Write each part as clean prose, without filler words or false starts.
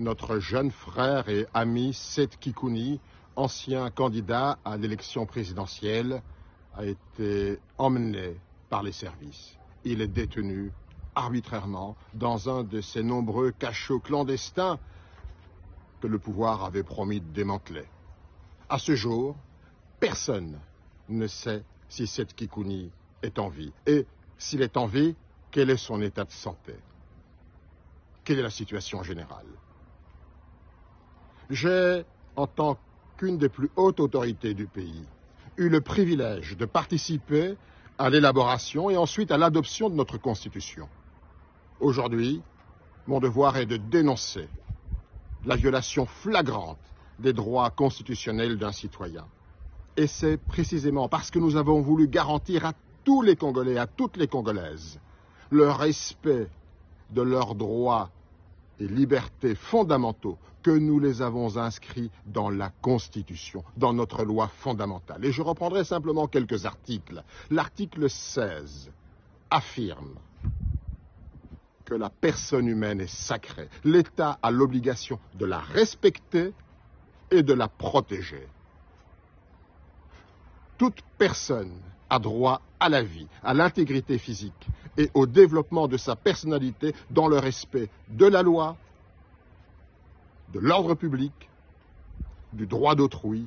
notre jeune frère et ami Seth Kikouni, ancien candidat à l'élection présidentielle, a été emmené par les services. Il est détenu arbitrairement dans un de ces nombreux cachots clandestins que le pouvoir avait promis de démanteler. À ce jour, personne ne sait si Seth Kikouni est en vie. Et s'il est en vie, quel est son état de santé? Quelle est la situation générale? J'ai, en tant qu'une des plus hautes autorités du pays, eu le privilège de participer à l'élaboration et ensuite à l'adoption de notre Constitution. Aujourd'hui, mon devoir est de dénoncer la violation flagrante des droits constitutionnels d'un citoyen. Et c'est précisément parce que nous avons voulu garantir à tous les Congolais, à toutes les Congolaises, le respect de leurs droits et libertés fondamentaux que nous les avons inscrits dans la Constitution, dans notre loi fondamentale. Et je reprendrai simplement quelques articles. L'article 16 affirme que la personne humaine est sacrée. L'État a l'obligation de la respecter et de la protéger. Toute personne a droit à la vie, à l'intégrité physique et au développement de sa personnalité dans le respect de la loi, de l'ordre public, du droit d'autrui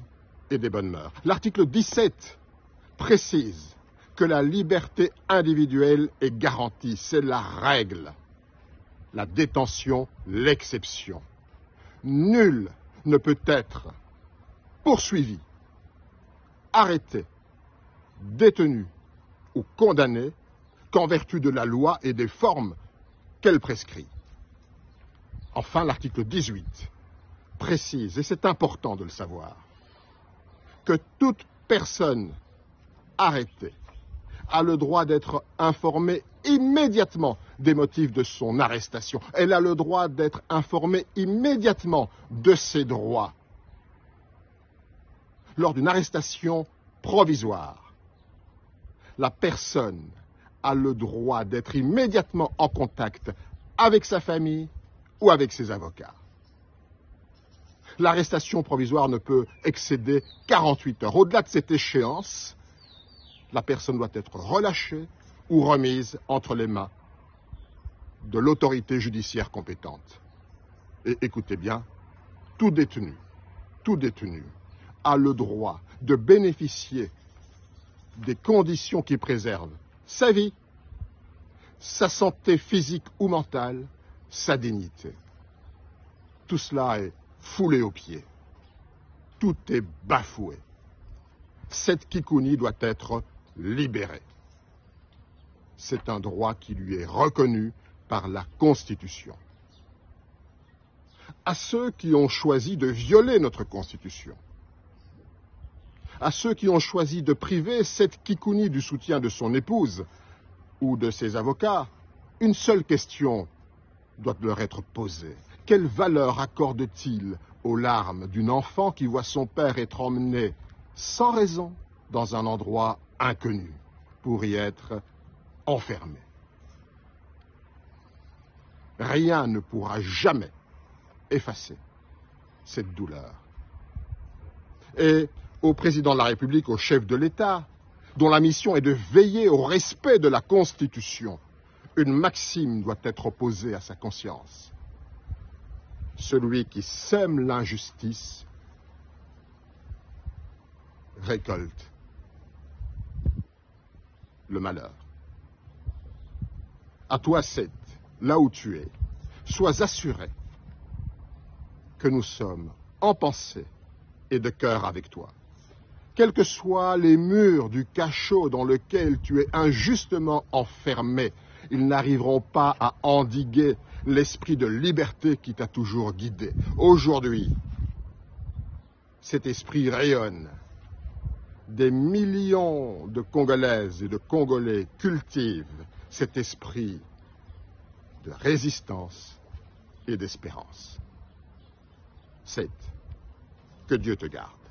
et des bonnes mœurs. L'article 17 précise que la liberté individuelle est garantie. C'est la règle. La détention, l'exception. Nul ne peut être poursuivi, arrêté, détenu ou condamné qu'en vertu de la loi et des formes qu'elle prescrit. Enfin, l'article 18 précise, et c'est important de le savoir, que toute personne arrêtée a le droit d'être informée immédiatement des motifs de son arrestation. Elle a le droit d'être informée immédiatement de ses droits. Lors d'une arrestation provisoire, la personne a le droit d'être immédiatement en contact avec sa famille ou avec ses avocats. L'arrestation provisoire ne peut excéder 48 heures. Au-delà de cette échéance, la personne doit être relâchée ou remise entre les mains de l'autorité judiciaire compétente. Et écoutez bien, tout détenu a le droit de bénéficier des conditions qui préservent sa vie, sa santé physique ou mentale, sa dignité. Tout cela est foulé aux pieds. Tout est bafoué. Seth Kikouni doit être libéré. C'est un droit qui lui est reconnu par la Constitution. À ceux qui ont choisi de violer notre Constitution, à ceux qui ont choisi de priver Seth Kikouni du soutien de son épouse ou de ses avocats, une seule question doit leur être posée. Quelle valeur accorde-t-il aux larmes d'une enfant qui voit son père être emmené sans raison dans un endroit inconnu pour y être enfermé? Rien ne pourra jamais effacer cette douleur. Et au président de la République, au chef de l'État, dont la mission est de veiller au respect de la Constitution, une maxime doit être opposée à sa conscience. Celui qui sème l'injustice récolte le malheur. À toi, Seth, là où tu es, sois assuré que nous sommes en pensée et de cœur avec toi. Quels que soient les murs du cachot dans lequel tu es injustement enfermé, ils n'arriveront pas à endiguer l'esprit de liberté qui t'a toujours guidé. Aujourd'hui, cet esprit rayonne. Des millions de Congolaises et de Congolais cultivent cet esprit de résistance et d'espérance. Seth, que Dieu te garde.